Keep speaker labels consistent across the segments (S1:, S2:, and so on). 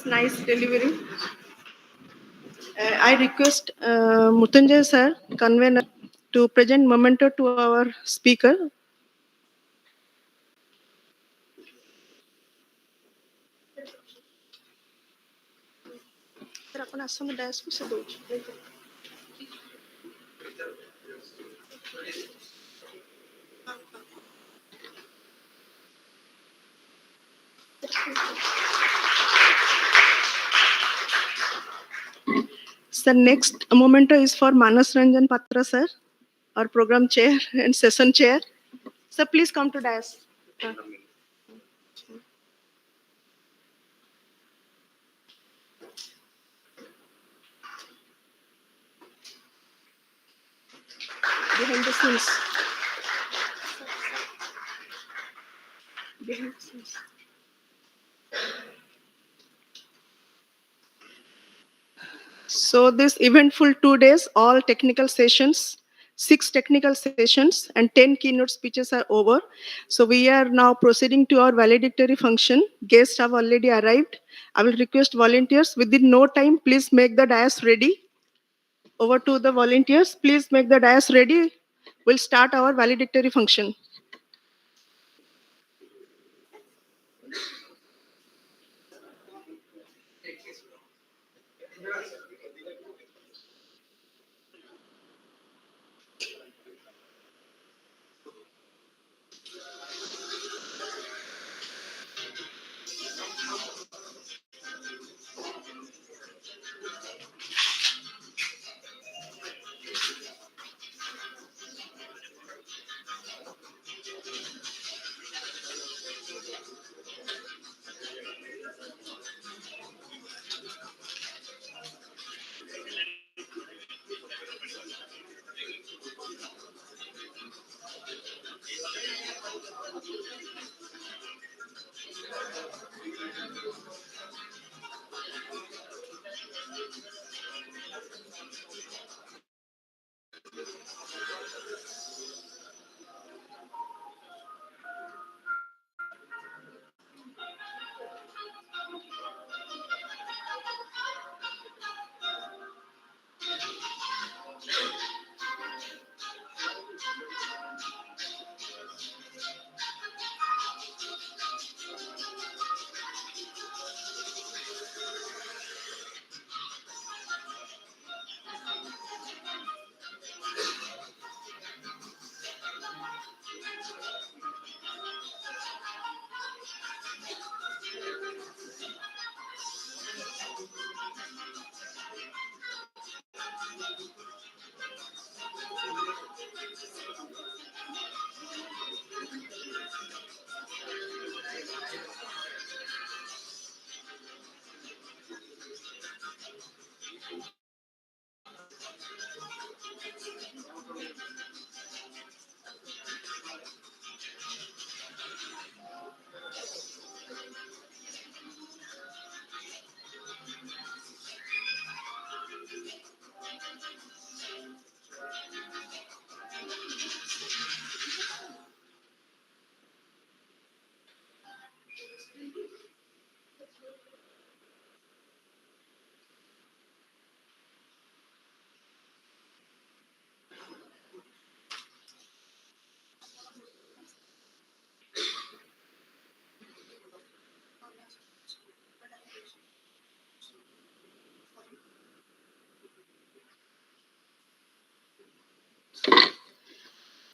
S1: Nice delivery. I request Mutunjay sir, convener, to present memento to our speaker. Sir, आपण असं dash कसं देऊ? Sir, next memento is for Manas Ranjan Patra sir, our program chair and session chair. Sir, please come to dais. Behind the scenes. Behind the scenes. So this eventful 2 days, all technical sessions, 6 technical sessions and 10 keynote speeches are over. So we are now proceeding to our valedictory function. Guests have already arrived. I will request volunteers within no time, please make the dais ready. Over to the volunteers, please make the dais ready. We'll start our valedictory function.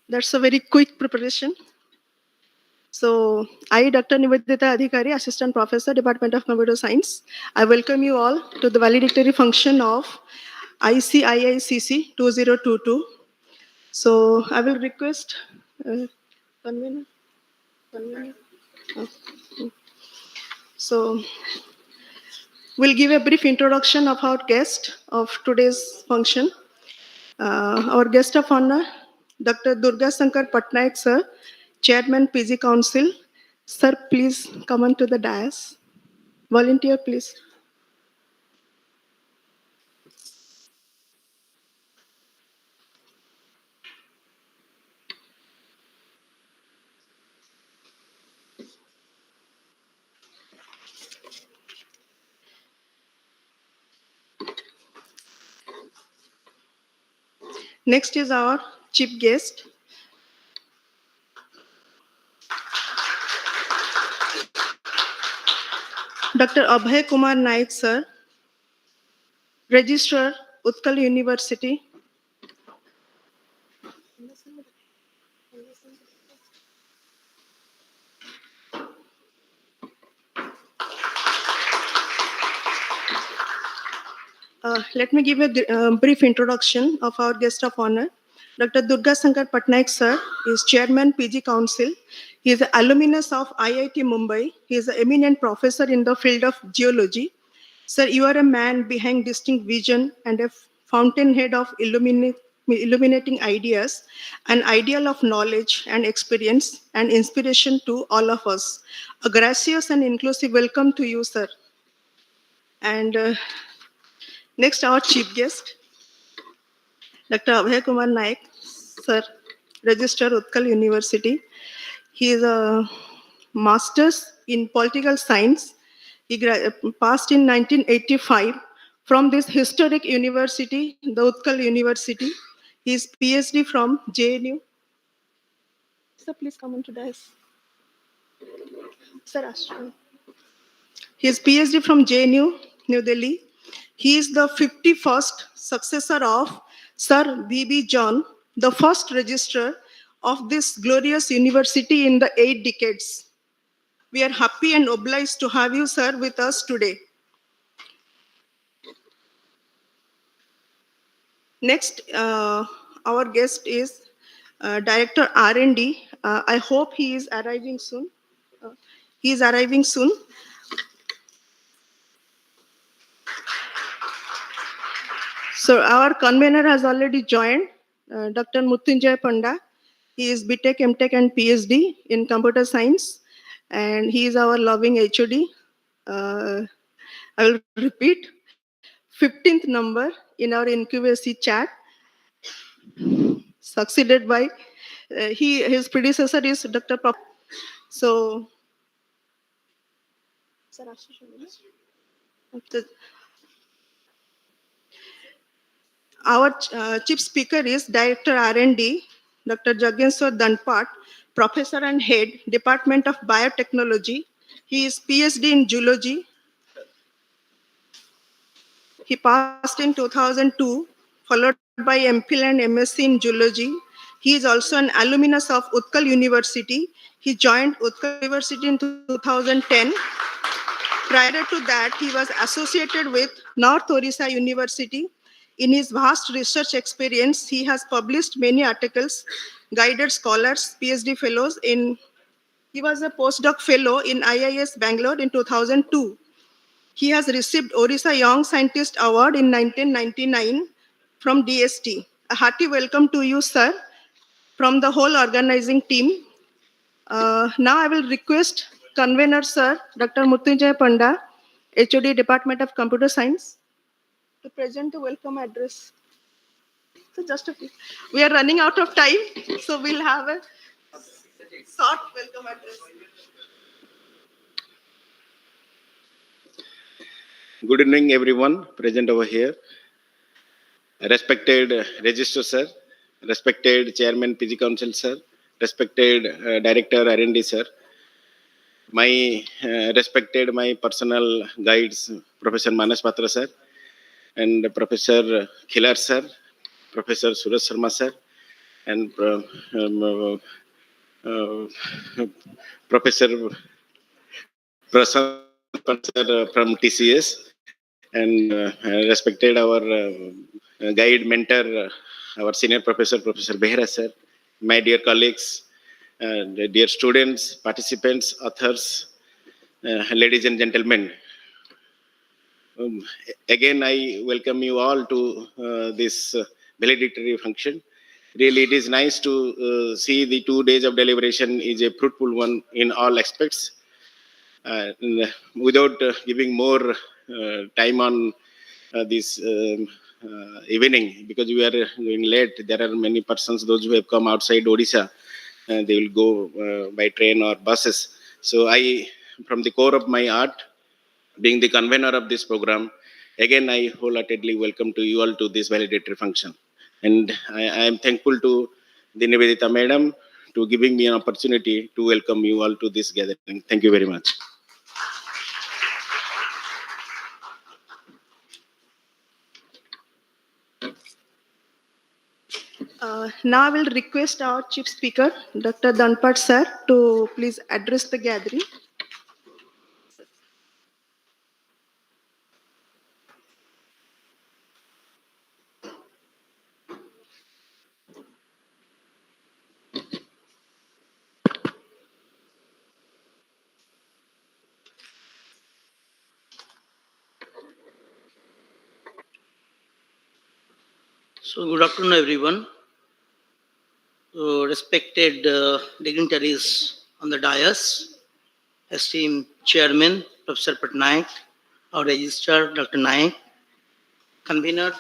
S1: That's a very quick preparation. So, I, Dr. Nivedita Adhikari, Assistant Professor, Department of Computer Science, I welcome you all to the valedictory function of ICIICC 2022. So, I will request convener. Oh. So, we'll give a brief introduction of our guest of today's function. Our guest of honor, Dr. Durga Sankar Patnaik, sir, Chairman PG Council. Sir, please come on to the dais. Volunteer, please. Next is our chief guest, Dr. Abhay Kumar Naik, sir, Registrar, Utkal University. Let me give a brief introduction of our guest of honor. Dr. Durga Sankar Patnaik, sir, is Chairman PG Council. He is an alumnus of IIT Mumbai. He is an eminent professor in the field of geology. Sir, you are a man behind distinct vision and a fountainhead of illuminating ideas, an ideal of knowledge and experience and inspiration to all of us. A gracious and inclusive welcome to you, sir. And next, our chief guest, Dr. Abhay Kumar Naik, sir, Registrar Utkal University. He is a master's in political science. He passed in 1985 from this historic university, the Utkal University. He is PhD from JNU. Sir, please come on to this. Sir, Ashwin. He is PhD from JNU, New Delhi. He is the 51st successor of Sir B.B. John, the first registrar of this glorious university in the 8 decades. We are happy and obliged to have you, sir, with us today. Next, our guest is Director R&D. I hope he is arriving soon. He is arriving soon. So our convener has already joined, Dr. Mrityunjay Panda. He is BTech, MTech, and PhD in computer science, and he is our loving HOD. I will repeat, 15th number in our incubacy chat, succeeded by his predecessor is Dr. So, our chief speaker is Director R&D, Dr. Jagenswar Danpat, Professor and Head, Department of Biotechnology. He is PhD in Geology. He passed in 2002, followed by MPhil and MSc in Geology. He is also an alumnus of Utkal University. He joined Utkal University in 2010. Prior to that, he was associated with North Orissa University. In his vast research experience, he has published many articles, guided scholars, PhD fellows in. He was a postdoc fellow in IIS Bangalore in 2002. He has received Orissa Young Scientist Award in 1999 from DST. A hearty welcome to you, sir, from the whole organizing team. Now I will request convener, sir, Dr. Mrityunjay Panda, HOD Department of Computer Science, to present the welcome address. So just a few. We are running out of time, so we'll have a short welcome address.
S2: Good evening, everyone present over here. Respected Registrar Sir, respected Chairman PG Council Sir, respected Director R&D Sir, my respected my personal guides, Professor Manas Patra Sir, and Professor Khilar Sir, Professor Suraj Sharma Sir, and Professor Prasad Sir from TCS, and respected our guide, mentor, our senior professor, Professor Behra Sir, my dear colleagues, dear students, participants, authors, ladies and gentlemen. Again, I welcome you all to this valedictory function. Really, it is nice to see the 2 days of deliberation is a fruitful one in all aspects. Without giving more time on this evening, because we are going late, there are many persons, those who have come outside Odisha, they will go by train or buses. So I, from the core of my heart, being the convener of this program, again I wholeheartedly welcome to you all to this valedictory function. And I am thankful to the Nivedita Madam to giving me an opportunity to welcome you all to this gathering. Thank you very much.
S1: Now I will request our chief speaker, Dr. Danpat sir, to please address the gathering.
S3: So, good afternoon, everyone. Respected dignitaries on the dais, esteemed Chairman, Professor Patnaik, our Registrar, Dr. Naik, convener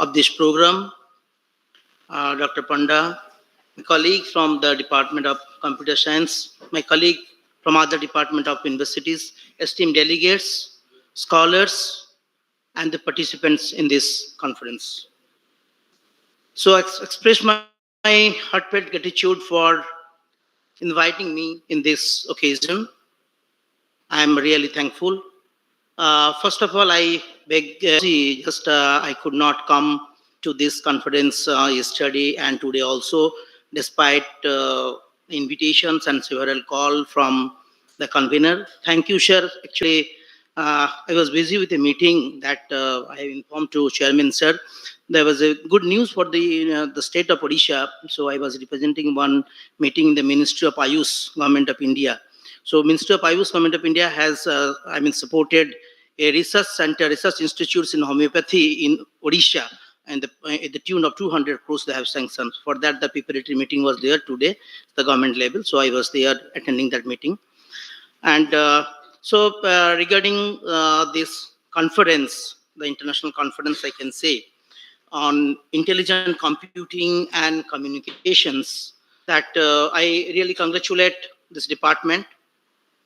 S3: of this program, Dr. Panda, my colleague from the Department of Computer Science, my colleague from other department of universities, esteemed delegates, scholars, and the participants in this conference. So, I express my heartfelt gratitude for inviting me in this occasion. I am really thankful. First of all, I beg, I could not come to this conference yesterday and today also, despite invitations and several calls from the convener. Thank you, sir. Actually, I was busy with a meeting that I have informed to Chairman, sir. There was a good news for the state of Odisha. So I was representing one meeting in the Ministry of Ayush, Government of India. So Ministry of Ayush, Government of India has, supported a research center, research institutes in homeopathy in Odisha, and at the tune of 200 crores they have sanctioned. For that, the preparatory meeting was there today, the government level. So I was there attending that meeting. And regarding this conference, the international conference, I can say, on intelligent computing and communications, that I really congratulate this department.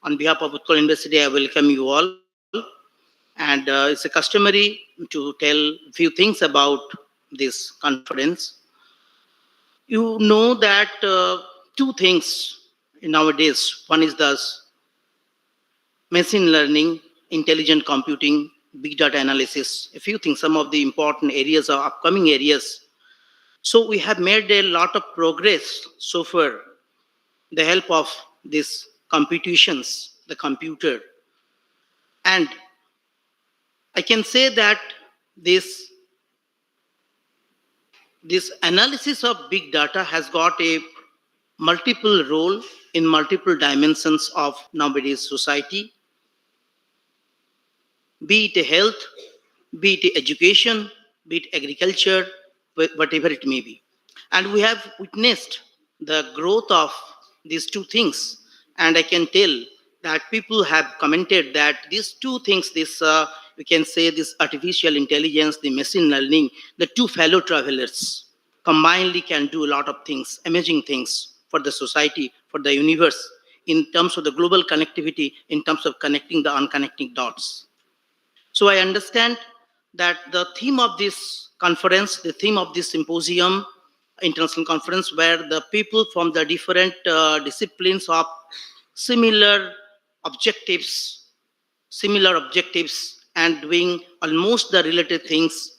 S3: On behalf of Utkal University, I welcome you all. And it's a customary to tell few things about this conference. You know that two things nowadays. One is the machine learning, intelligent computing, big data analysis, a few things, some of the important areas or upcoming areas. So we have made a lot of progress so far, the help of these computations, the computer. And I can say that this, this analysis of big data has got a multiple role in multiple dimensions of nowadays society, be it health, be it education, be it agriculture, whatever it may be. And we have witnessed the growth of these two things. And I can tell that people have commented that these two things, this we can say this artificial intelligence, the machine learning, the two fellow travelers combinedly can do a lot of things, amazing things for the society, for the universe, in terms of the global connectivity, in terms of connecting the unconnecting dots. So I understand that the theme of this conference, the theme of this symposium, international conference, where the people from the different disciplines of similar objectives, and doing almost the related things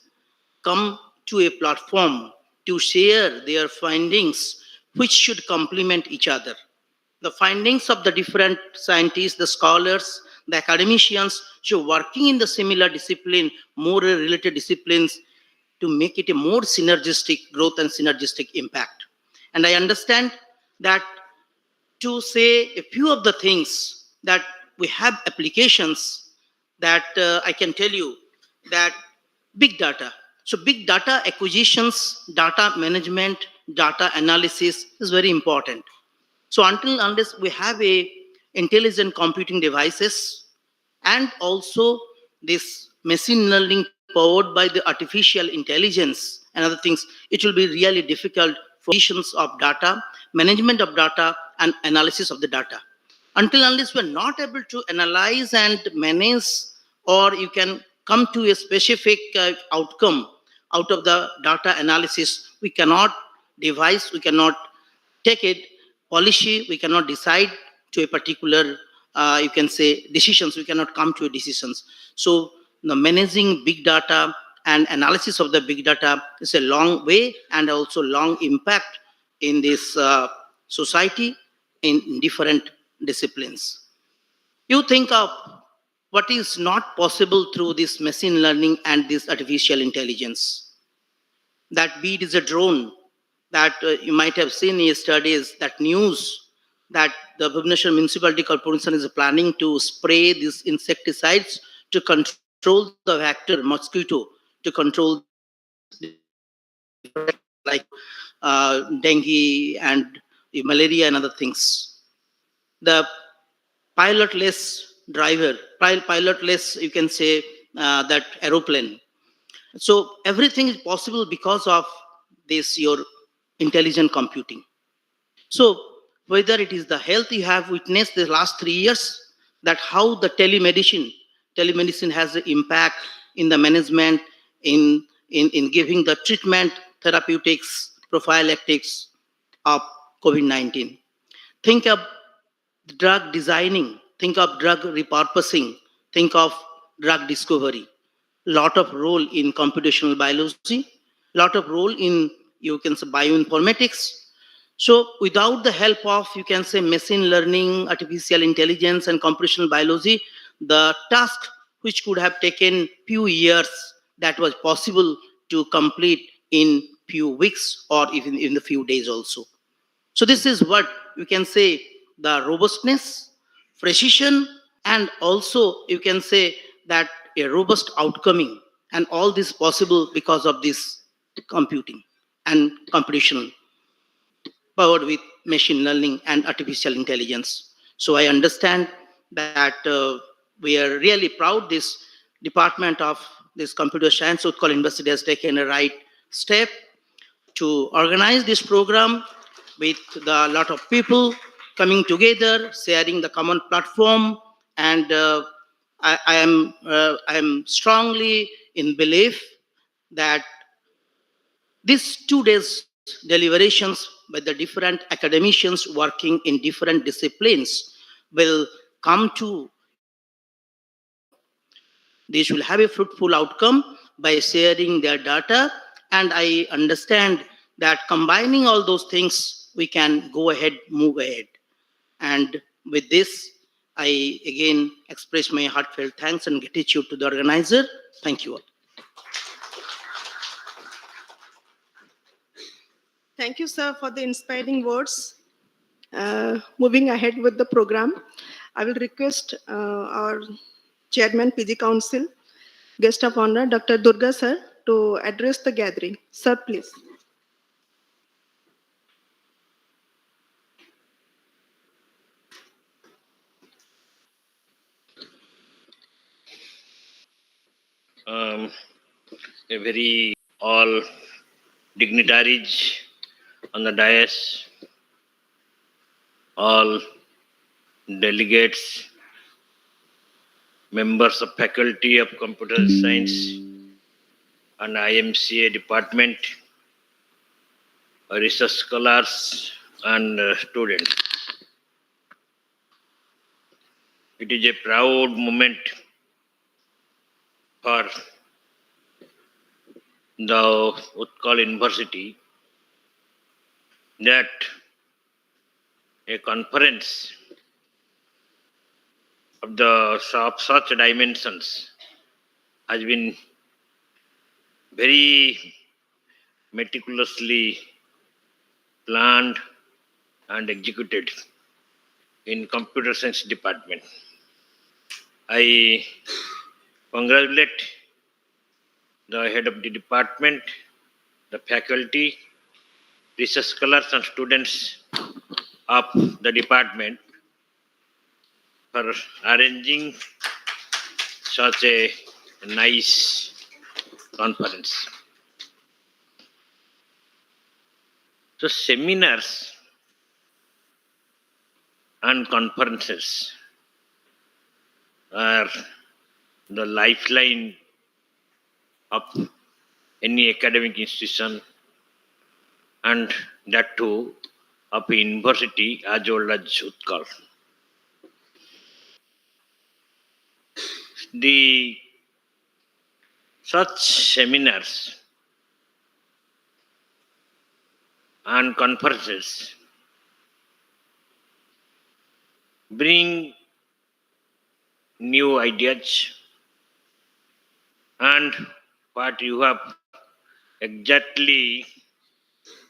S3: come to a platform to share their findings, which should complement each other. The findings of the different scientists, the scholars, the academicians, so working in the similar discipline, more related disciplines, to make it a more synergistic growth and synergistic impact. And I understand that to say a few of the things that we have applications that I can tell you that big data. So big data acquisitions, data management, data analysis is very important. So until unless we have a intelligent computing devices and also this machine learning powered by the artificial intelligence and other things, it will be really difficult for acquisitions of data, management of data, and analysis of the data. Until unless we're not able to analyze and manage, or you can come to a specific outcome out of the data analysis, we cannot devise, we cannot take it, polish it, we cannot decide to a particular, you can say, decisions, we cannot come to decisions. So the managing big data and analysis of the big data is a long way and also long impact in this society in different disciplines. You think of what is not possible through this machine learning and this artificial intelligence. That be it is a drone, that you might have seen yesterday's that news that the Bhubaneswar Municipality Corporation is planning to spray these insecticides to control the vector mosquito, to control this like dengue and malaria and other things. The pilotless driver, pilotless, you can say, that aeroplane. So everything is possible because of this, your intelligent computing. So whether it is the health, you have witnessed the last 3 years that how the telemedicine has an impact in the management, in giving the treatment, therapeutics, prophylactics of COVID-19. Think of drug designing, think of drug repurposing, think of drug discovery. Lot of role in computational biology, lot of role in, you can say, bioinformatics. So without the help of, you can say, machine learning, artificial intelligence and computational biology, the task which could have taken few years, that was possible to complete in few weeks or even in a few days also. So this is what you can say, the robustness, precision, and also you can say that a robust outcoming, and all this possible because of this computing and computational powered with machine learning and artificial intelligence. So I understand that we are really proud this department of this computer science Utkal University has taken a right step to organize this program with the lot of people coming together, sharing the common platform, and I am strongly in belief that these 2 days deliberations by the different academicians working in different disciplines will come to, this will have a fruitful outcome by sharing their data. And I understand that combining all those things, we can go ahead, move ahead. And with this, I again express my heartfelt thanks and gratitude to the organizer. Thank you all.
S1: Thank you, sir, for the inspiring words. Moving ahead with the program, I will request our Chairman, PG Council, Guest of Honor, Dr. Durga, sir, to address the gathering. Sir, please.
S4: A very all dignitaries on the dais, all delegates, members of faculty of computer science and IMCA department, research scholars and students. It is a proud moment for the Utkal University that a conference of such dimensions has been very meticulously planned and executed in computer science department. I congratulate the head of the department, the faculty, research scholars and students of the department for arranging such a nice conference. So seminars and conferences are the lifeline of any academic institution, and that too of a university as old as Utkal. The such seminars and conferences bring new ideas and what you have exactly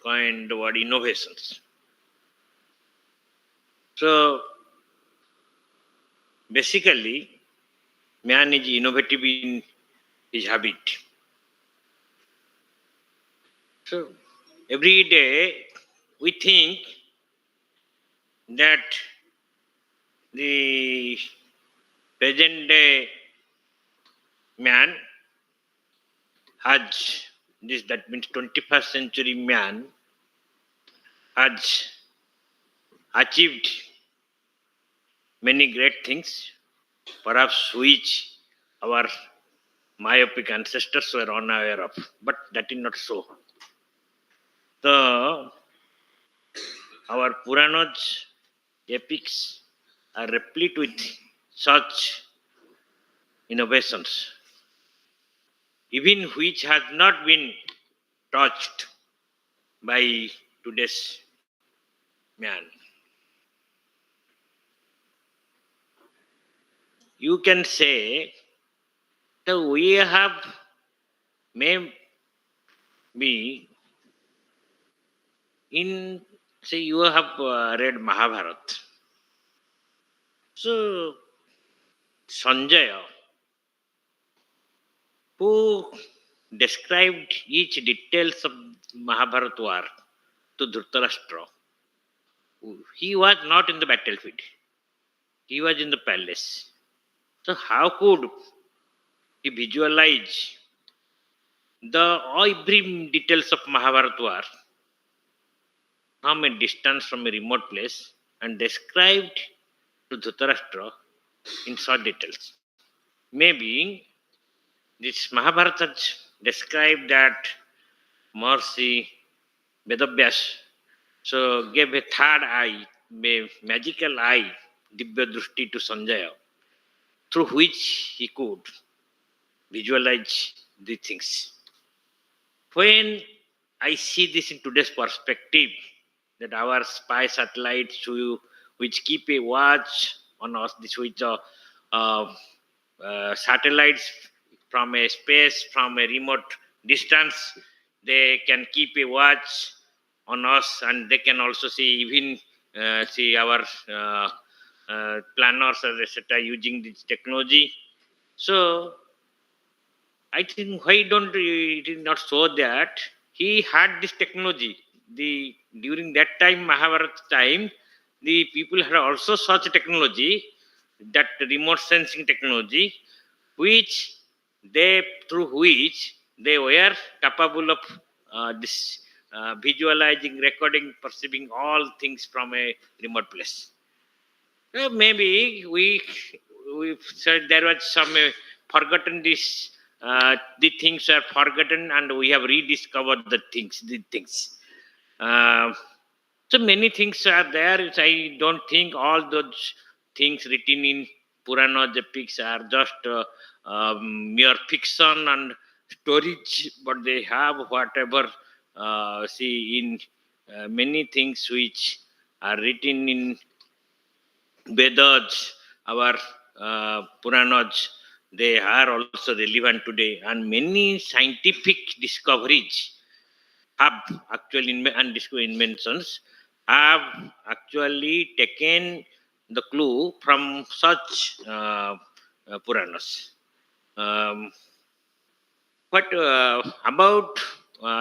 S4: coined the word innovations. So basically, man is innovative in his habit. So every day we think that the present day man has this, that means 21st century man has achieved many great things, perhaps which our myopic ancestors were unaware of, but that is not so. The our Puranas, epics are replete with such innovations, even which has not been touched by today's man. You can say that we have maybe in, say you have read Mahabharata. So Sanjaya, who described each details of Mahabharata war to Dhritarashtra, he was not in the battlefield. He was in the palace. So how could he visualize the every details of Mahabharata war from a distance, from a remote place, and described to Dhritarashtra in short details? Maybe this Mahabharata described that Maharishi Vedavyas so gave a third eye, a magical eye, Divya Drushti to Sanjaya, through which he could visualize the things. When I see this in today's perspective, that our spy satellites which keep a watch on us, this which satellites from a space, from a remote distance, they can keep a watch on us, and they can also see even see our planners, etc., using this technology. So I think why don't it is not so that he had this technology. The during that time, Mahabharata time, the people had also such technology, that remote sensing technology, which they through which they were capable of this visualizing, recording, perceiving all things from a remote place. Maybe we said there was some forgotten this. The things are forgotten, and we have rediscovered the things. Uh, so many things are there. I don't think all those things written in Puranas, epics are just mere fiction and storage, but they have whatever see in many things which are written in Vedas, our Puranas, they are also relevant today, and many scientific discoveries have actual inventions have actually taken the clue from such Puranas. Um, but about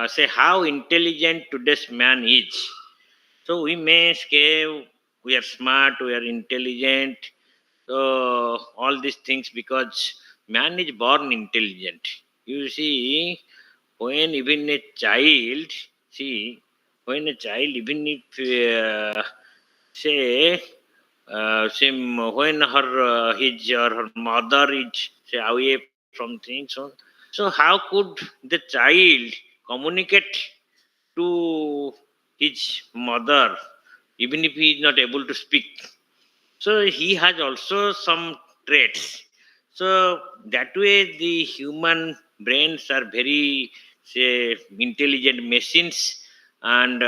S4: say how intelligent today's man is. So we may say we are smart, we are intelligent, so all these things because man is born intelligent. You see, when even a child, see, when a child, even if say, when her his or her mother is say away from things, so So how could the child communicate to his mother, even if he is not able to speak? So he has also some traits. So that way, the human brains are very, say, intelligent machines, and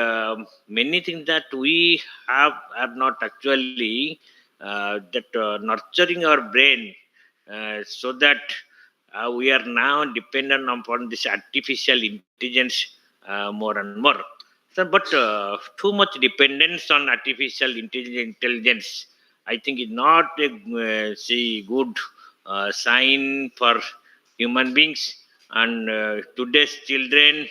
S4: many things that we have are not actually that nurturing our brain, so that we are now dependent upon this artificial intelligence more and more. So, but too much dependence on artificial intelligence, I think, is not a say good sign for human beings. And today's children,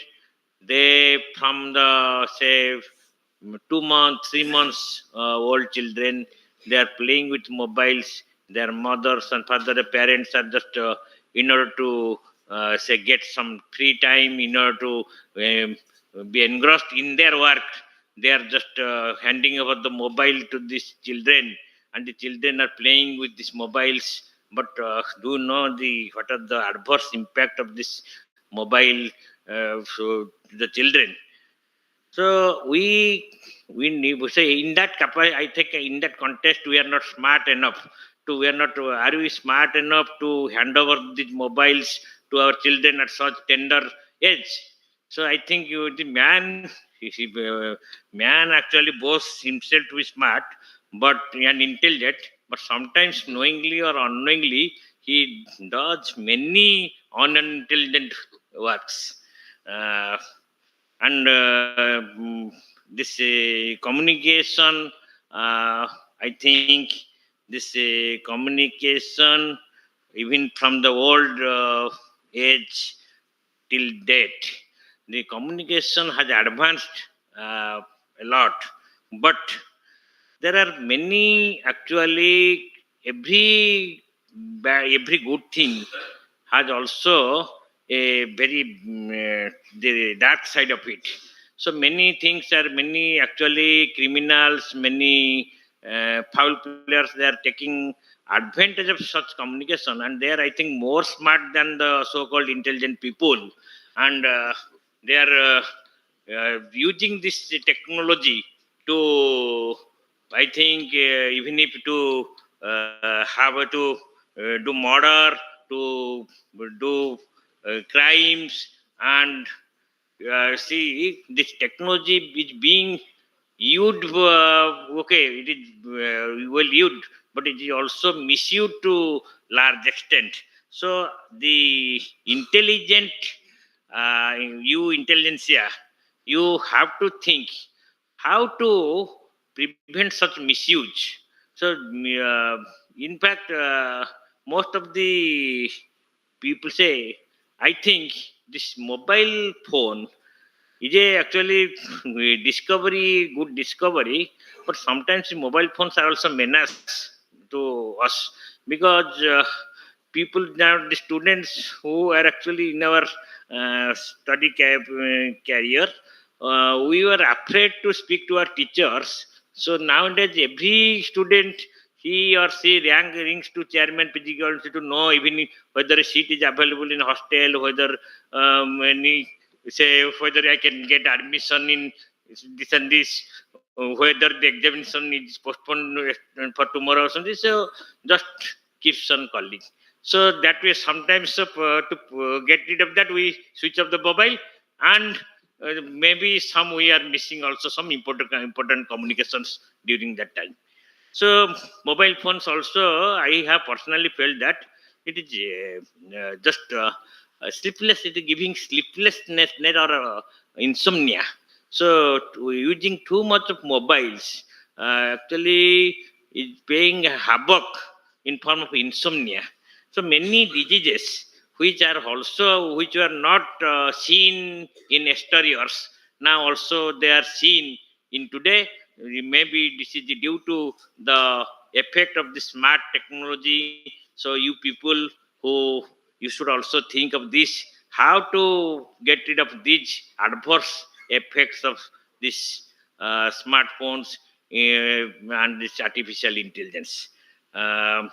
S4: they from the say 2 months, 3 months old children, they are playing with mobiles. Their mothers and father, the parents are just in order to say get some free time, in order to be engrossed in their work. They are just handing over the mobile to these children, and the children are playing with these mobiles. But do you know the what are the adverse impact of this mobile so the children? So we need to say in that I think in that context we are not smart enough to we are not are we smart enough to hand over these mobiles to our children at such tender age? So I think the man man actually boasts himself to be smart, but and intelligent, but sometimes knowingly or unknowingly he does many unintelligent works. Uh, and this communication, I think this communication even from the old age till date, the communication has advanced a lot, but there are many actually every every good thing has also a very the dark side of it. So many things are many actually criminals, many foul players, they are taking advantage of such communication, and they are, I think, more smart than the so-called intelligent people, and they are using this technology to, I think, even if to have to do murder, to do crimes, and see this technology is being used. Okay, it is well used, but it is also misused to large extent. So the intelligent, you intelligentsia, you have to think how to prevent such misuse. So in fact, most of the people say, I think this mobile phone is a actually discovery, good discovery, but sometimes the mobile phones are also menace to us, because people now, the students who are actually in our study career, we were afraid to speak to our teachers. So nowadays, every student, he or she rings to chairman physical to know even whether a seat is available in hostel, whether any say whether I can get admission in this and this, whether the examination is postponed for tomorrow or something. So just keeps on calling. So that way, sometimes to get rid of that, we switch off the mobile, and maybe some we are missing also some important communications during that time. So mobile phones also, I have personally felt that it is just sleepless. It is giving sleeplessness or insomnia. So using too much of mobiles actually is paying havoc in form of insomnia. So many diseases which were not seen in exteriors, now also they are seen in today. Maybe this is due to the effect of the smart technology. So you people who, you should also think of this, how to get rid of these adverse effects of this smartphones and this artificial intelligence. um,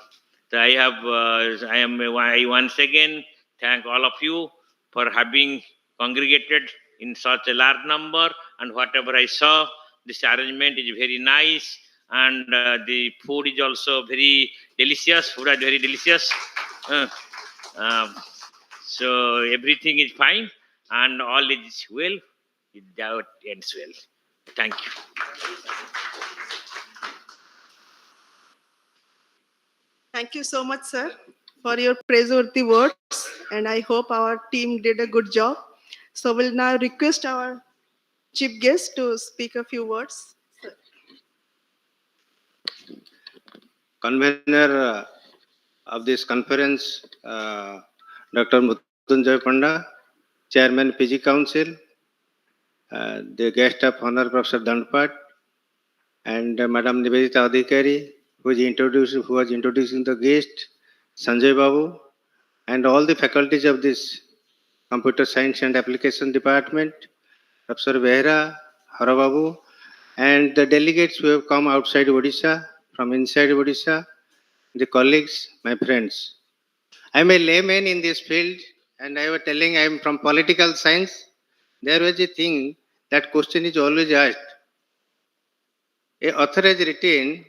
S4: so I have I once again thank all of you for having congregated in such a large number. And whatever I saw, this arrangement is very nice, and the food is also very delicious. Food is very delicious. Uh, um, so everything is fine, and all is well. That ends well. Thank you.
S1: Thank you so much, sir, for your praiseworthy words, and I hope our team did a good job. So we'll now request our chief guest to speak a few words. Sir.
S5: Convener of this conference, Dr. Mrityunjay Panda, Chairman PG Council, the guest of Honor Professor Dandpat, and Madam Nivedita Adhikari, who was introducing the guest, Sanjay Babu, and all the faculties of this Computer Science and Application Department, Professor Behra, Harababu, and the delegates who have come outside Odisha, from inside Odisha, the colleagues, my friends. I am a layman in this field, and I was telling I am from political science. There was a thing, that question is always asked. A author has written,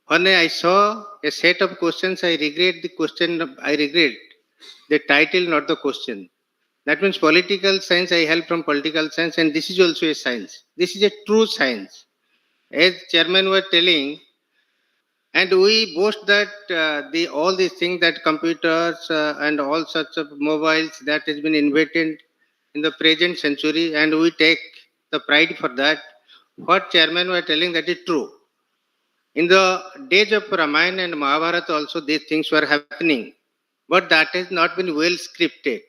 S5: when I saw a set of questions, I regret the question, I regret the title, not the question. That means political science, I help from political science, and this is also a science. This is a true science. As chairman was telling, and we boast that all these things, that computers and all such of mobiles that has been invented in the present century, and we take the pride for that. What chairman was telling, that is true. In the days of Ramayana and Mahabharata also these things were happening, but that has not been well scripted.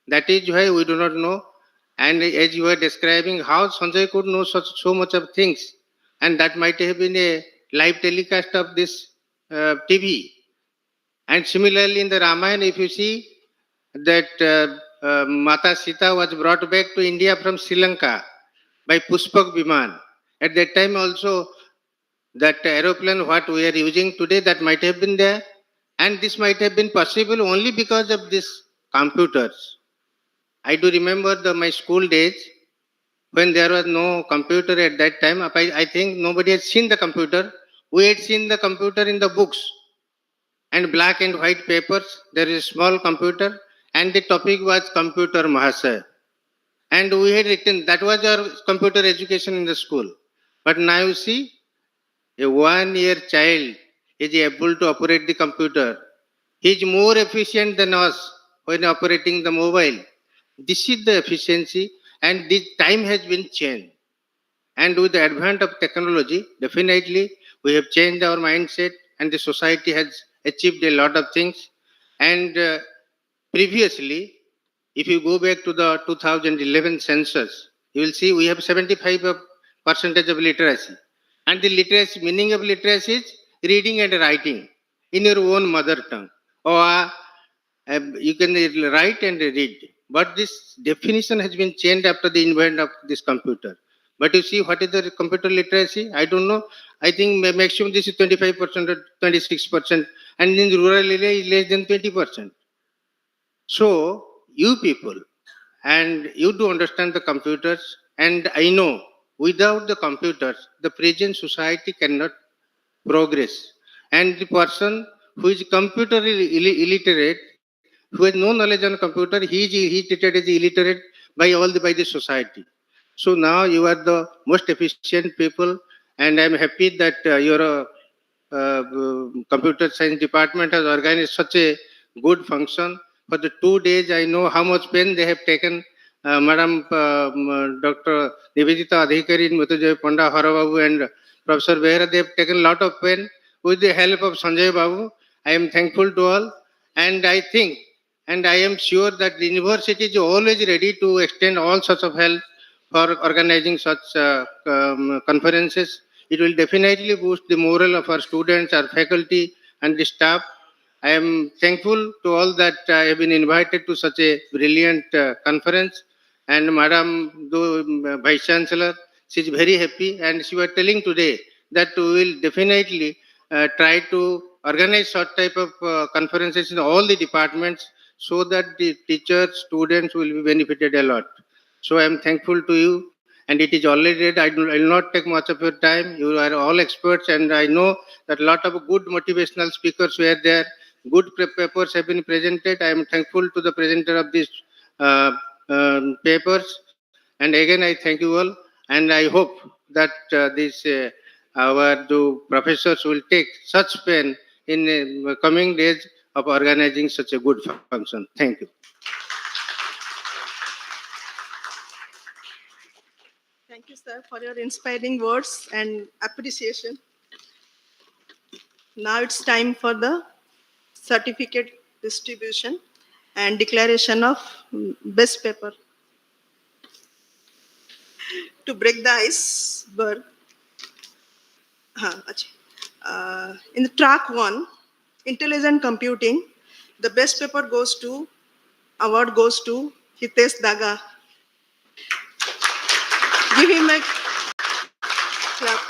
S5: That is why we do not know. And as you were describing, how Sanjay could know so much of things, and that might have been a live telecast of this TV. And similarly in the Ramayana, if you see that Mata Sita was brought back to India from Sri Lanka by Pushpak Viman. At that time also, that aeroplane what we are using today, that might have been there, and this might have been possible only because of these computers. I do remember my school days, when there was no computer at that time. I think nobody had seen the computer. We had seen the computer in the books and black and white papers. There is a small computer, and the topic was Computer Mahasaya. And we had written, that was our computer education in the school. But now you see, a 1-year child is able to operate the computer. He is more efficient than us when operating the mobile. This is the efficiency, and this time has been changed. And with the advent of technology, definitely we have changed our mindset, and the society has achieved a lot of things. And previously, if you go back to the 2011 census, you will see we have 75% of literacy. And the literacy, meaning of literacy is reading and writing in your own mother tongue. Or you can write and read. But this definition has been changed after the invention of this computer. But you see, what is the computer literacy? I don't know. I think maximum this is 25% or 26%. And in rural area is less than 20%. So, you people, and you do understand the computers, and I know without the computers, the present society cannot progress. And the person who is computer illiterate, who has no knowledge on computer, he is treated as illiterate by the society. So now you are the most efficient people, and I am happy that your computer science department has organized such a good function. For the 2 days, I know how much pain they have taken. Madam Dr. Nivedita Adhikari, Mrityunjay Panda, Harababu, and Professor Behra, they have taken a lot of pain with the help of Sanjay Babu. I am thankful to all, and I think, and I am sure that the university is always ready to extend all sorts of help for organizing such conferences. It will definitely boost the morale of our students, our faculty, and the staff. I am thankful to all that I have been invited to such a brilliant conference. And Madam Vice Chancellor, she is very happy, and she was telling today that we will definitely try to organize such type of conferences in all the departments, so that the teachers, students will be benefited a lot. So I am thankful to you, and it is already read. I will not take much of your time. You are all experts, and I know that a lot of good motivational speakers were there. Good papers have been presented. I am thankful to the presenter of these uh, papers. And again, I thank you all, and I hope that these our professors will take such pain in coming days of organizing such a good function. Thank you.
S1: Thank you, sir, for your inspiring words and appreciation. Now it's time for the certificate distribution and declaration of best paper. To break the iceberg, in the track one, intelligent computing, the best paper award goes to Hitesh Daga. Give him a clap.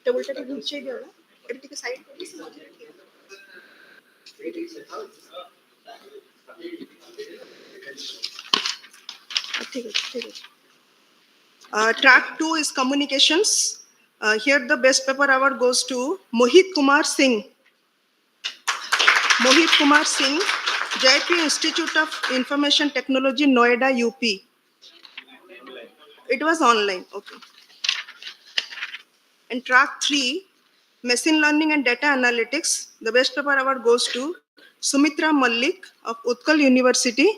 S1: টেবিলটাকে ঘুরছিয়ে দিও না এটা থেকে side করে দিছি মধ্যে রেখে ঠিক আছে ঠিক আছে track 2 is communications. Here the best paper award goes to Mohit Kumar Singh. Mohit Kumar Singh, Jaipur Institute of Information Technology, Noida, UP. It was online, okay. And track 3, machine learning and data analytics, the best paper award goes to Sumitra Malik of Utkal University.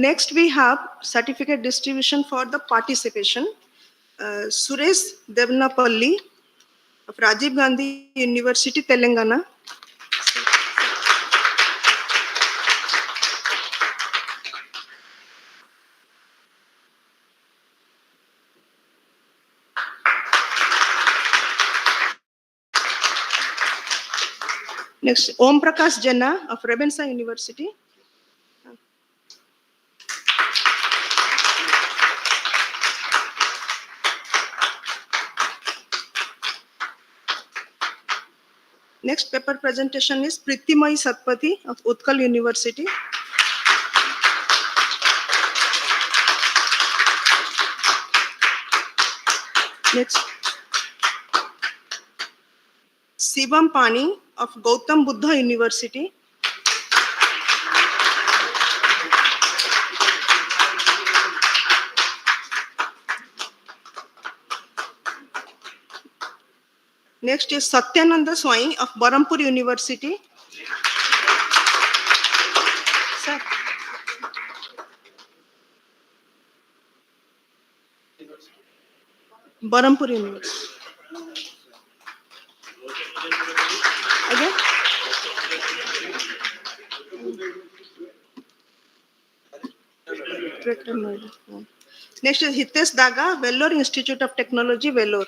S1: Next, we have certificate distribution for the participation. Suresh Devnapalli of Rajiv Gandhi University, Telangana. Next, Om Prakash Jana of Rebensha University. Next paper presentation is Pritimai Satpathy of Utkal University. Next, Shivam Pani of Gautam Buddha University. Next is Satyananda Swai of Barampur University. Sir. Barampur University. Again? Next is Hitesh Daga, Vellore Institute of Technology, Vellore.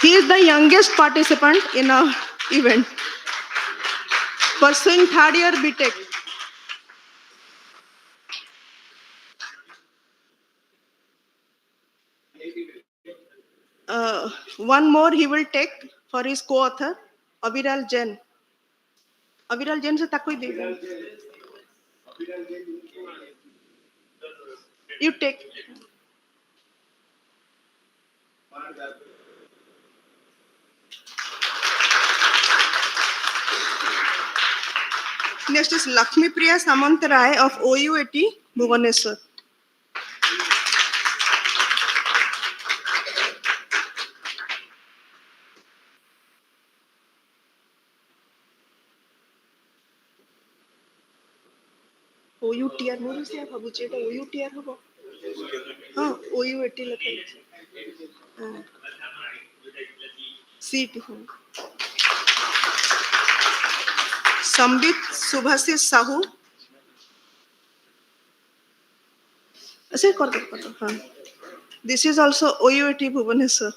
S1: He is the youngest participant in our event, pursuing third year BTech. One more he will take for his co-author, Aviral Jain. Aviral Jain से तक कोई दे दो. You take. Next is Lakshmi Priya Samantarai of OUAT, Bhubaneswar. OUTR मोर से भाबुचे এটা OUTR হবো हां OUAT লেখা আছে हां CT Sambit Subhasis Sahu. Sir, kar do. हाँ. This is also OUT Bhubaneswar.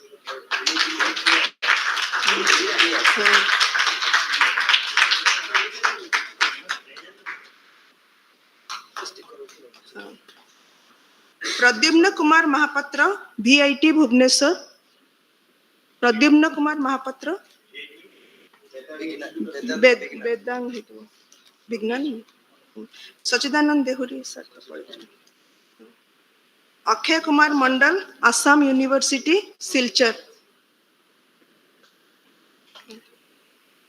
S1: Pradyumna Kumar Mahapatra VIT Bhubaneswar. Pradyumna Kumar Mahapatra Vedang Vigyan. Sachidanand Dehuri sir. Akshay Kumar Mandal Assam university Silchar.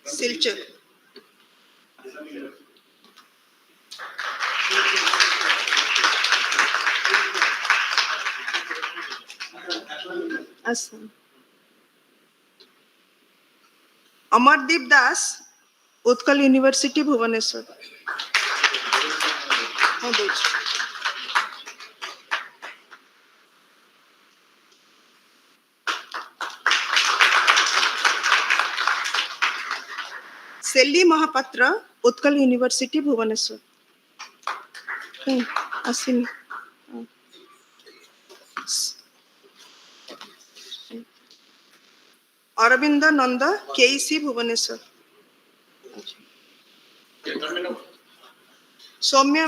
S1: Silchar. Assam. Amardeep Das Utkal university Bhubaneswar. Seli Mahapatra Utkal university Bhubaneswar. आसिनी. अरविंद नंद KEC भुवनेश्वर. सौम्य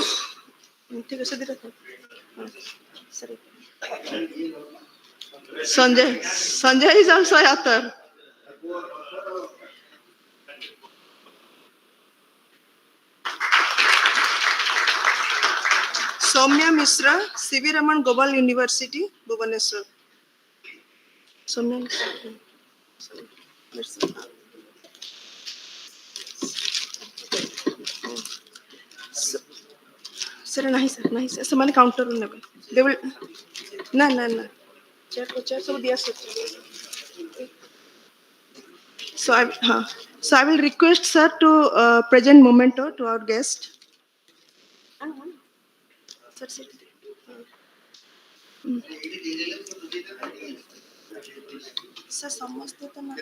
S1: ठीक है. Sanjay is also author. Saumya Mishra CV Raman global university Bhubaneswar. Saumya sir नहीं सर ऐसे मैंने काउंटर में दे विल ना चेयर सब दिया sir. So I will request sir to present memento to our guest. Sir, sit. Sir, समझते तो ना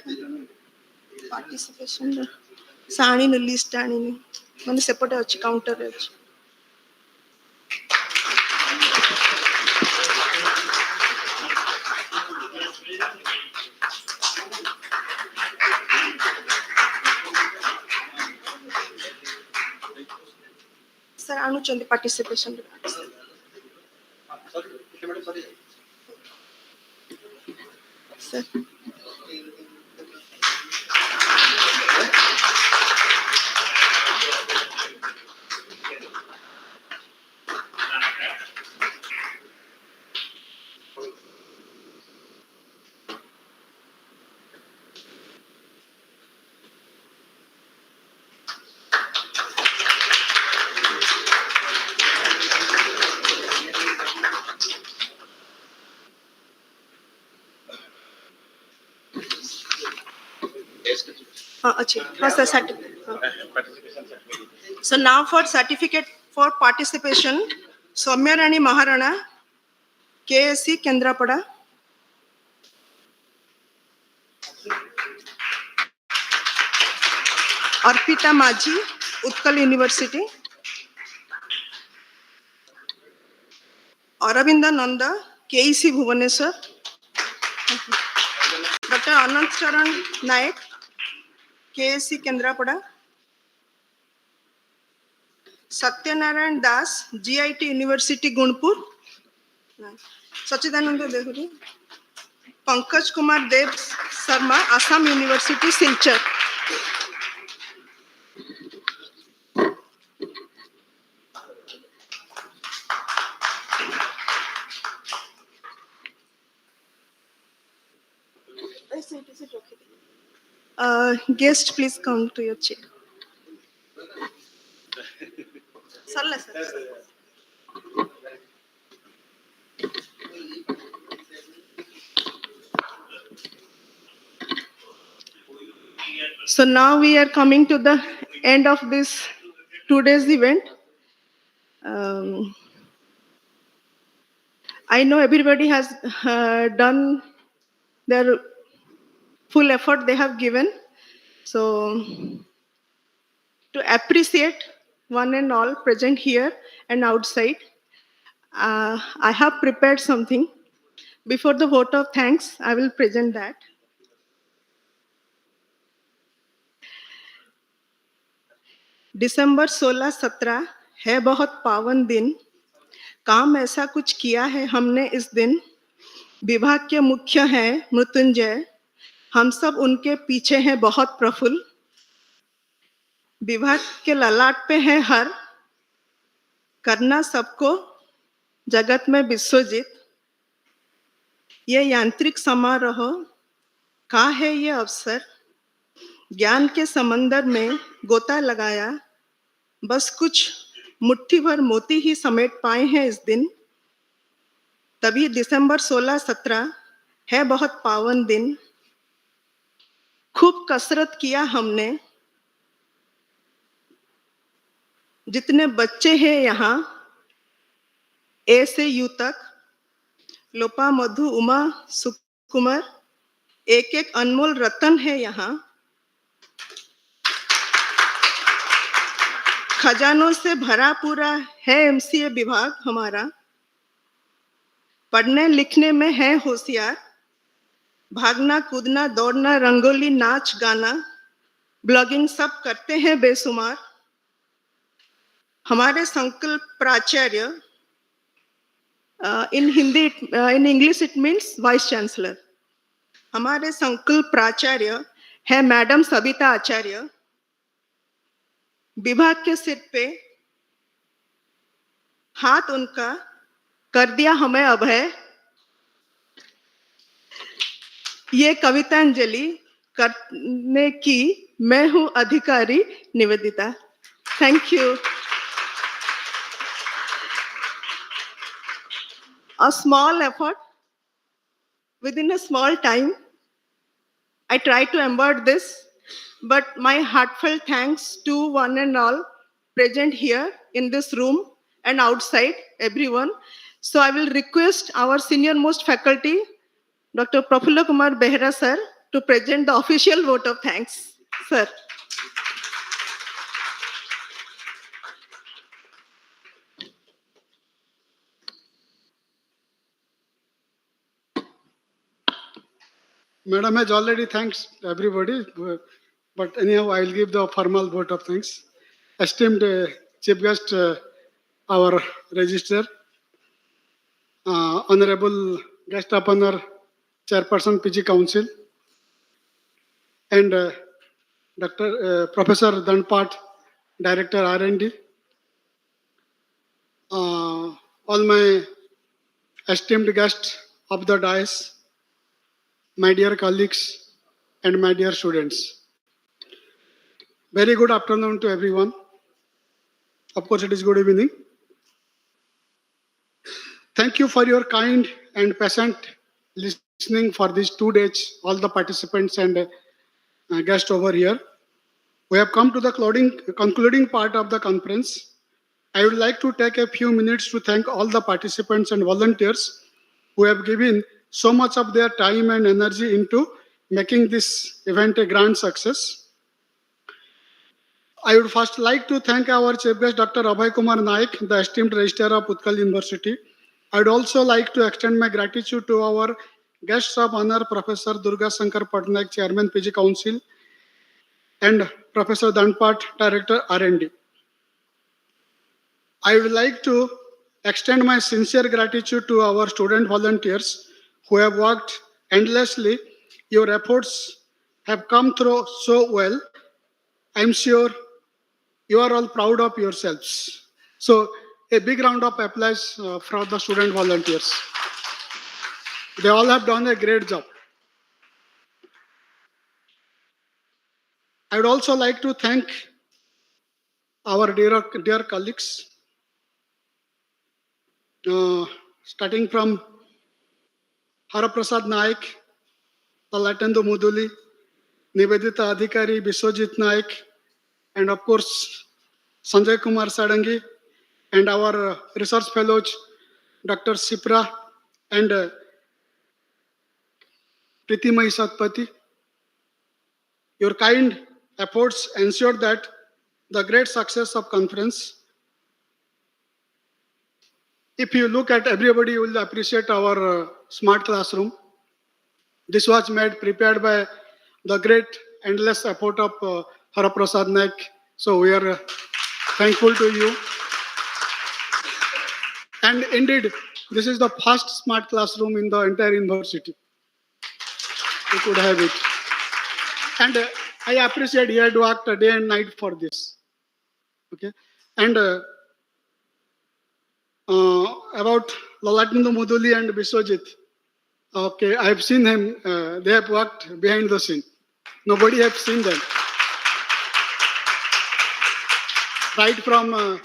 S1: पार्टिसिपेशन साणी न लिस्ट आनी नहीं मैंने सेपटे अच्छी काउंटर है अच्छी. सर आनु चंदी participation sir. So now for certificate for participation, Soumya Rani Maharana, KSC Kendrapada. Arpita Maji, Utkal University. Aravinda Nanda, KEC Bhubaneswar. Dr. Anant Charan Naik, KSC Kendrapada. Satyanarayan Das, GIT University Gunpur. Sachidananda Dehuri. Pankaj Kumar Dev Sharma, Assam University Silchar. Guest, please come to your chair. So now we are coming to the end of this 2 days event. I know everybody has done their full effort they have given. So to appreciate one and all present here and outside. I have prepared something. Before the vote of thanks, I will present that. दिसंबर 16-17 है बहुत पावन दिन. काम ऐसा कुछ किया है हमने इस दिन. विभाग के मुख्य हैं मृत्युंजय. हम सब उनके पीछे हैं बहुत प्रफुल्ल. विभाग के ललाट पे है हर. करना सबको जगत में विश्वजित. ये यांत्रिक समारोह का है ये अवसर. ज्ञान के समंदर में गोता लगाया. बस कुछ मुट्ठी भर मोती ही समेट पाए हैं इस दिन. तभी दिसंबर 16-17 है बहुत पावन दिन. खूब कसरत किया हमने. जितने बच्चे हैं यहाँ ए से यू तक, लोपा मधु उमा सुकुमार, एक एक अनमोल रतन है यहाँ. खजानों से भरा पूरा है एमसीए विभाग हमारा. पढ़ने लिखने में है होशियार. भागना कूदना दौड़ना रंगोली नाच गाना, ब्लॉगिंग सब करते हैं बेसुमार. हमारे संकल्प प्राचार्य, in Hindi in English it means vice chancellor. हमारे संकल्प प्राचार्य है मैडम सविता आचार्य. विभाग के सिर पे हाथ उनका कर दिया हमें अभय. ये कवितांजलि करने की मैं हूं अधिकारी Nivedita. Thank you. A small effort within a small time. I try to embody this, but my heartfelt thanks to one and all present here in this room and outside, everyone. So I will request our senior most faculty, Dr. Prafulla Kumar Behra sir, to present the official vote of thanks. Sir.
S6: Madam has already thanks everybody, but anyhow, I'll give the formal vote of thanks. Esteemed chief guest, our registrar, honorable guest of honor, chairperson PG Council, and Professor Danpat, director R&D, all my esteemed guests of the dais, my dear colleagues and my dear students. Very good afternoon to everyone. Of course, it is good evening. Thank you for your kind and patient listening for these 2 days, all the participants and guests over here. We have come to the concluding part of the conference. I would like to take a few minutes to thank all the participants and volunteers who have given so much of their time and energy into making this event a grand success. I would first like to thank our chief guest, Dr. Abhay Kumar Naik, the esteemed registrar of Utkal University. I would also like to extend my gratitude to our guests of honor, Professor Durga Shankar Patnaik, Chairman PG Council, and Professor Danpat, Director R&D. I would like to extend my sincere gratitude to our student volunteers who have worked endlessly. Your efforts have come through so well. I'm sure you are all proud of yourselves. So a big round of applause for the student volunteers. They all have done a great job. I would also like to thank our dear colleagues, starting from Haraprasad Naik, Talatendu Muduli, Nivedita Adhikari, Biswajit Naik, and of course, Sanjay Kumar Sadangi, and our research fellows, Dr. Sipra and Pritimai Satpati. Your kind efforts ensured that the great success of conference. If you look at everybody will appreciate our smart classroom. This was prepared by the great endless effort of Haraprasad Naik. So we are thankful to you. And indeed, this is the first smart classroom in the entire university. You could have it. And I appreciate he had worked day and night for this. Okay. And about Lalatindu Muduli and Biswajit. Okay, I've seen him. They have worked behind the scene. Nobody has seen them. Right from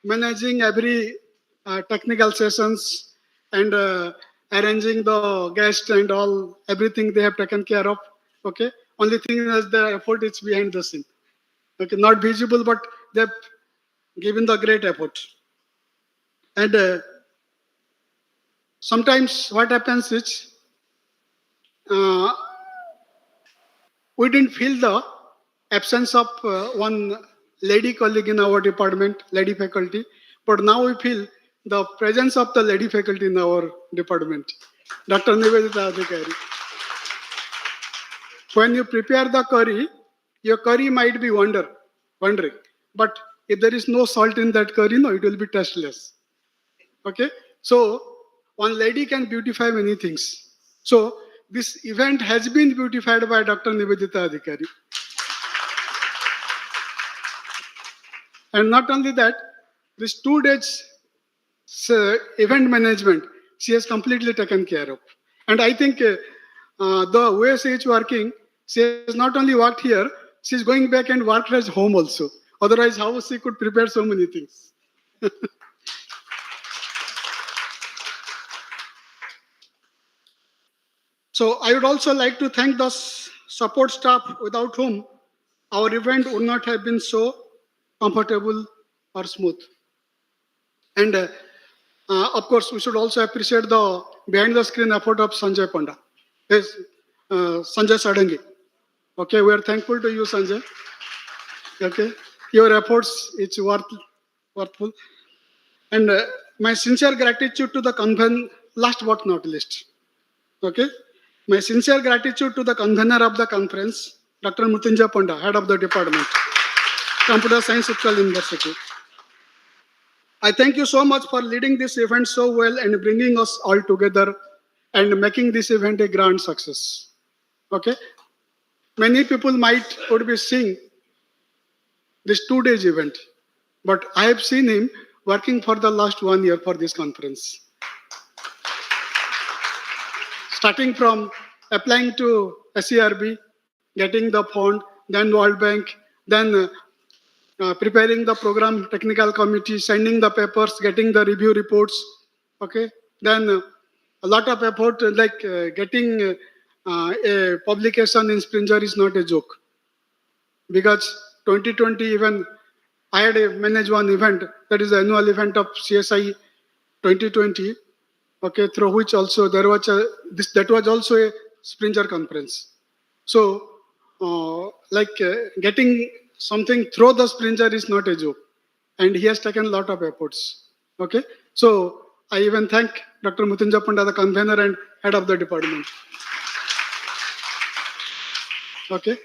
S6: managing every technical sessions and arranging the guests and all, everything they have taken care of. Okay, only thing is the effort is behind the scene. Okay, not visible, but they've given the great effort. And sometimes what happens is we didn't feel the absence of one lady colleague in our department, lady faculty, but now we feel the presence of the lady faculty in our department. Dr. Nivedita Adhikari. When you prepare the curry, your curry might be wondering, but if there is no salt in that curry, no, it will be tasteless. Okay, so one lady can beautify many things. So this event has been beautified by Dr. Nivedita Adhikari. And not only that, this 2 days event management, she has completely taken care of. And I think the way she is working, she has not only worked here, she is going back and worked at home also. Otherwise, how she could prepare so many things? So I would also like to thank the support staff without whom our event would not have been so comfortable or smooth. And of course, we should also appreciate the behind the screen effort of Sanjay Panda. Yes, Sanjay Sadangi. Okay, we are thankful to you, Sanjay. Okay, your efforts, it's worthful. And my sincere gratitude to the convener, last but not least. Okay, my sincere gratitude to the convener of the conference, Dr. Mrityunjay Panda, head of the department, Computer Science Utkal University. I thank you so much for leading this event so well and bringing us all together and making this event a grand success. Okay, many people would be seeing this 2 days event, but I have seen him working for the last 1 year for this conference. Starting from applying to SERB, getting the fund, then World Bank, then preparing the program technical committee, sending the papers, getting the review reports. Okay, then a lot of effort like getting a publication in Springer is not a joke. Because 2020 even I had managed one event, that is the annual event of CSI 2020. Okay, through which also there was that was also a Springer conference. So, getting something through the Springer is not a joke, and he has taken a lot of efforts. Okay, so I even thank Dr. Mrityunjay Panda, the convener and head of the department. Okay,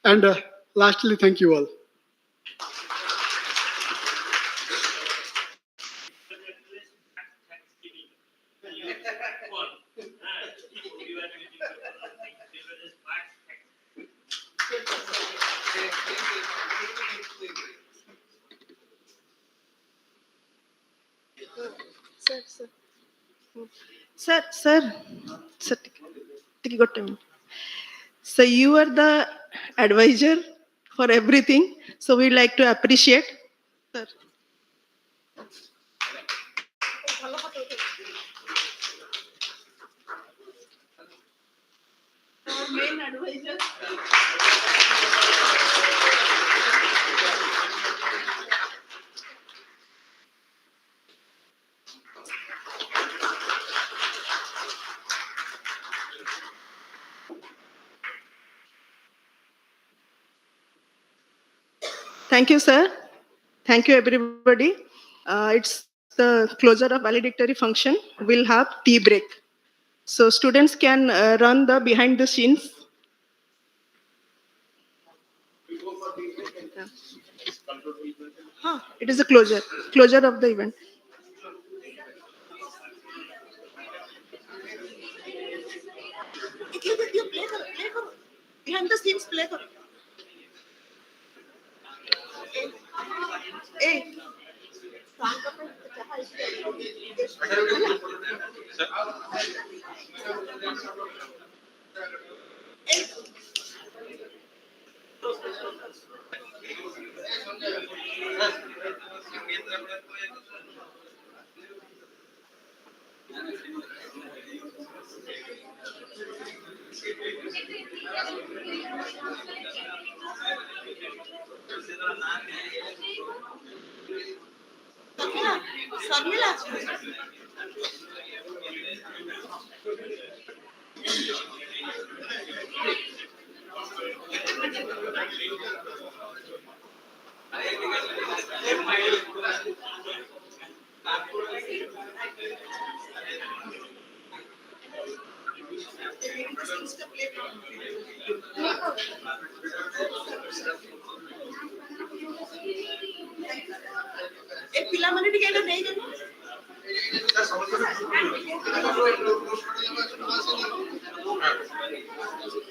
S6: and lastly, thank you all.
S1: Sir, take got time. So you are the advisor for everything. So we like to appreciate, sir. Our main advisor. Thank you, sir. Thank you, everybody. It's the closure of valedictory function. We'll have tea break. So students can run the behind the scenes. It is a closure of the event. Behind the scenes play करो. ए, ए पिलाମାନେ ଟିକେ ଏଟା ନେଇ ଯାଅ.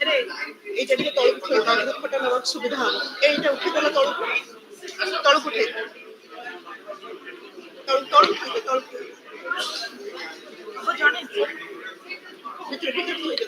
S1: ଆରେ ଏଇଟା ଟିକେ ତଳକୁ ଥୋଇ ଦେ, ଫଟୋ ନେବାକୁ ସୁବିଧା ହବ. ଏଇଟା ଉଠେଇ ଦେଲା ତଳକୁ ଉଠେଇ ଦେ. ତଳକୁ ଥୋଇ ଦେ, ତଳକୁ. ହବ ଜଣେ ଭିତରେ ଥୋଇ ଦେ.